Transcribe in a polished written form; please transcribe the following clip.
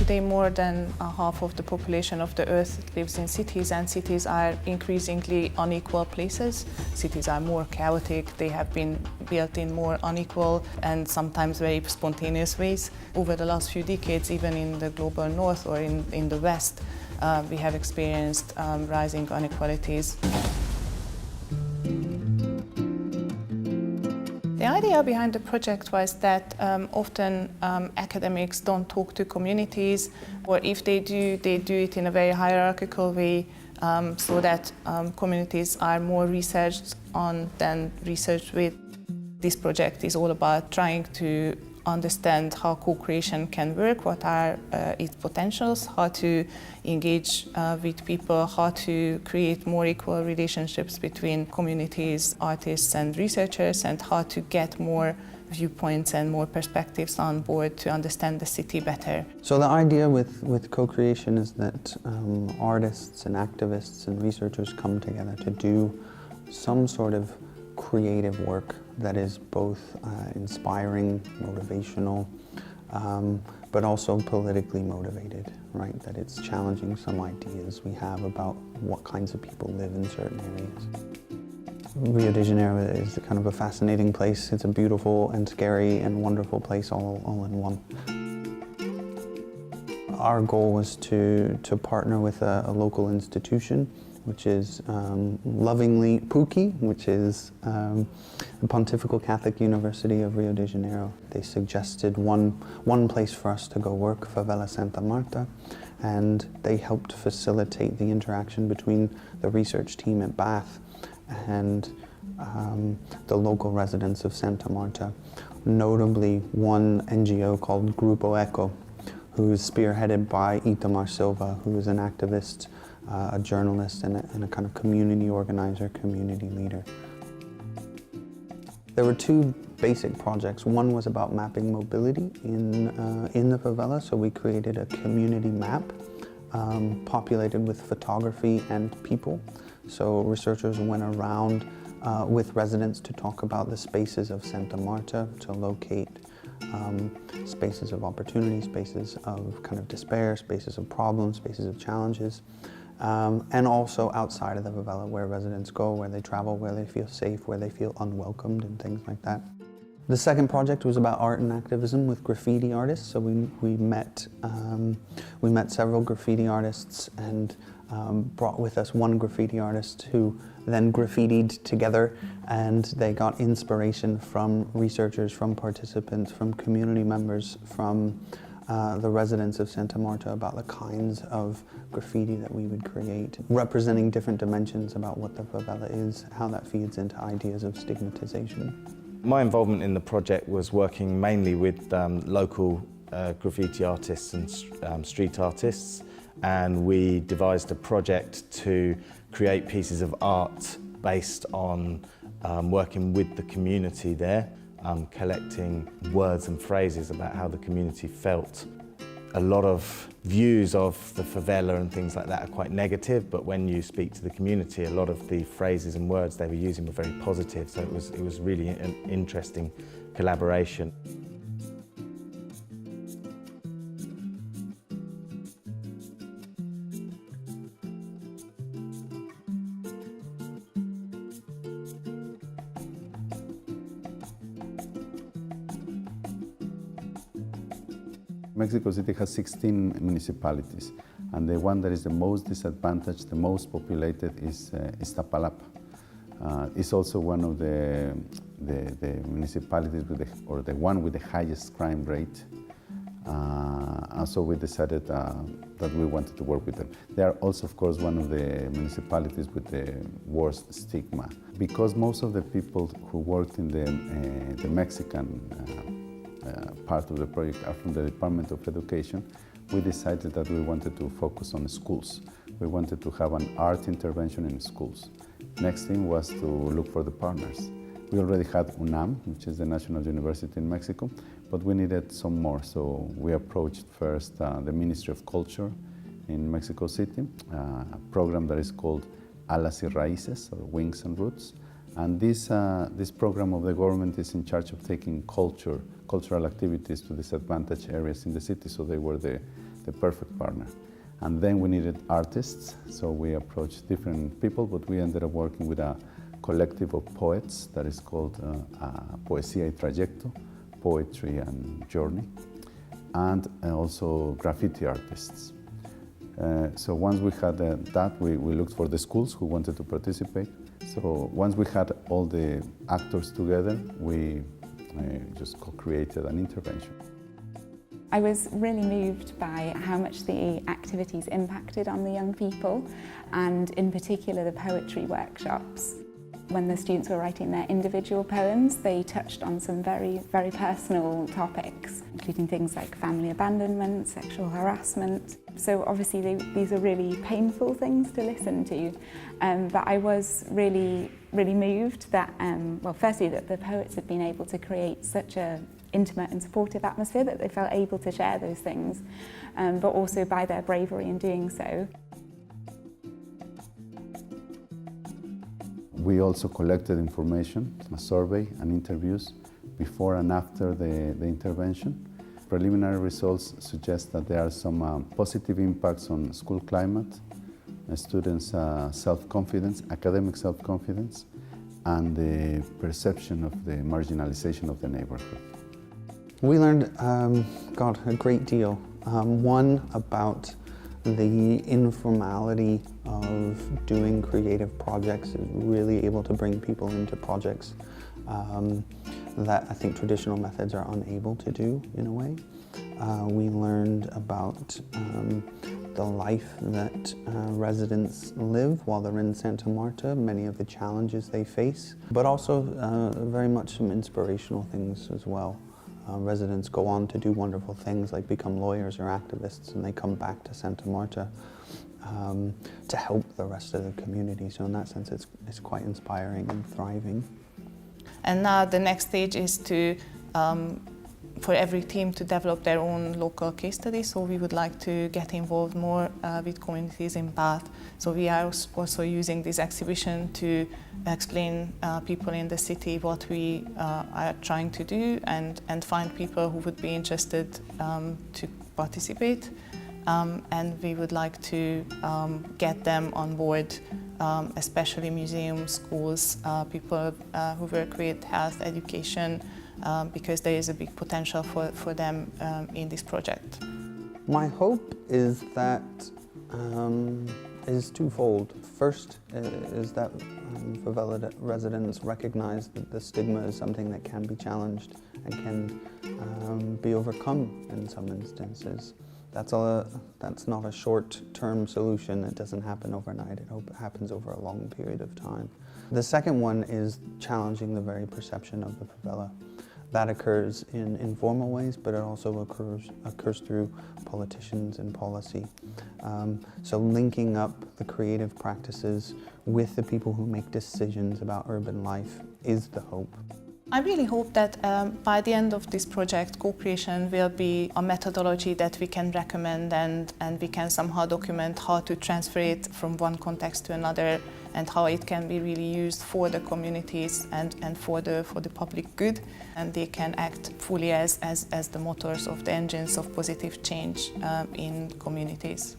Today, more than half of the population of the Earth lives in cities, and cities are increasingly unequal places. Cities are more chaotic, they have been built in more unequal and sometimes very spontaneous ways. Over the last few decades, even in the global north or in the west, we have experienced rising inequalities. The idea behind the project was that often academics don't talk to communities, or if they do it in a very hierarchical way, so that communities are more researched on than researched with. This project is all about trying to understand how co-creation can work, what are its potentials, how to engage with people, how to create more equal relationships between communities, artists and researchers, and how to get more viewpoints and more perspectives on board to understand the city better. So the idea with co-creation is that artists and activists and researchers come together to do some sort of creative work that is both inspiring, motivational, but also politically motivated, right? That it's challenging some ideas we have about what kinds of people live in certain areas. Rio de Janeiro is kind of a fascinating place. It's a beautiful and scary and wonderful place all in one. Our goal was to partner with a local institution, which is lovingly PUCI, which is the Pontifical Catholic University of Rio de Janeiro. They suggested one place for us to go work, Favela Santa Marta, and they helped facilitate the interaction between the research team at Bath and the local residents of Santa Marta, notably one NGO called Grupo Eco, who is spearheaded by Itamar Silva, who is an activist, a journalist, and a kind of community organizer, community leader. There were two basic projects. One was about mapping mobility in the favela, so we created a community map populated with photography and people. So researchers went around with residents to talk about the spaces of Santa Marta, to locate spaces of opportunity, spaces of kind of despair, spaces of problems, spaces of challenges, and also outside of the favela, where residents go, where they travel, where they feel safe, where they feel unwelcomed, and things like that. The second project was about art and activism with graffiti artists. So we met several graffiti artists and brought with us one graffiti artist who then graffitied together, and they got inspiration from researchers, from participants, from community members, from the residents of Santa Marta about the kinds of graffiti that we would create, representing different dimensions about what the favela is, how that feeds into ideas of stigmatization. My involvement in the project was working mainly with local graffiti artists and street artists, and we devised a project to create pieces of art based on working with the community there, collecting words and phrases about how the community felt. A lot of views of the favela and things like that are quite negative, but when you speak to the community, a lot of the phrases and words they were using were very positive, so it was really an interesting collaboration. Mexico City has 16 municipalities, and the one that is the most disadvantaged, the most populated, is Iztapalapa. It's also one of the municipalities or the one with the highest crime rate. And so we decided that we wanted to work with them. They are also, of course, one of the municipalities with the worst stigma. Because most of the people who worked in the Mexican part of the project are from the Department of Education, we decided that we wanted to focus on schools. We wanted to have an art intervention in schools. Next thing was to look for the partners. We already had UNAM, which is the National University in Mexico, but we needed some more. So we approached first the Ministry of Culture in Mexico City, a program that is called Alas y Raíces, or Wings and Roots. And this program of the government is in charge of taking cultural activities to disadvantaged areas in the city. So they were the the perfect partner. And then we needed artists, so we approached different people, but we ended up working with a collective of poets that is called Poesía y Trayecto, Poetry and Journey, and also graffiti artists. So once we had that, we looked for the schools who wanted to participate. So once we had all the actors together, we just co-created an intervention. I was really moved by how much the activities impacted on the young people, and in particular the poetry workshops. When the students were writing their individual poems, they touched on some very, very personal topics, including things like family abandonment, sexual harassment. So obviously these are really painful things to listen to, but I was really moved that, well, firstly that the poets had been able to create such a intimate and supportive atmosphere that they felt able to share those things, but also by their bravery in doing so. We also collected information, a survey and interviews before and after the intervention. Preliminary results suggest that there are some positive impacts on school climate, students' self-confidence, academic self-confidence, and the perception of the marginalization of the neighborhood. We learned, a great deal. One, about the informality of doing creative projects, is really able to bring people into projects that I think traditional methods are unable to do in a way. We learned about the life that residents live while they're in Santa Marta, many of the challenges they face, but also very much some inspirational things as well. Residents go on to do wonderful things like become lawyers or activists, and they come back to Santa Marta to help the rest of the community. So in that sense, it's quite inspiring and thriving. And now the next stage is to for every team to develop their own local case study. So we would like to get involved more with communities in Bath. So we are also using this exhibition to explain people in the city what we are trying to do, and find people who would be interested to participate. And we would like to get them on board, especially museums, schools, people who work with health, education, because there is a big potential for them in this project. My hope is that is twofold. First is that favela residents recognize that the stigma is something that can be challenged and can be overcome in some instances. That's not a short-term solution. It doesn't happen overnight. It happens over a long period of time. The second one is challenging the very perception of the favela. That occurs in informal ways, but it also occurs through politicians and policy. So linking up the creative practices with the people who make decisions about urban life is the hope. I really hope that by the end of this project, co-creation will be a methodology that we can recommend, and we can somehow document how to transfer it from one context to another, and how it can be really used for the communities and for the public good, and they can act fully as the motors of the engines of positive change in communities.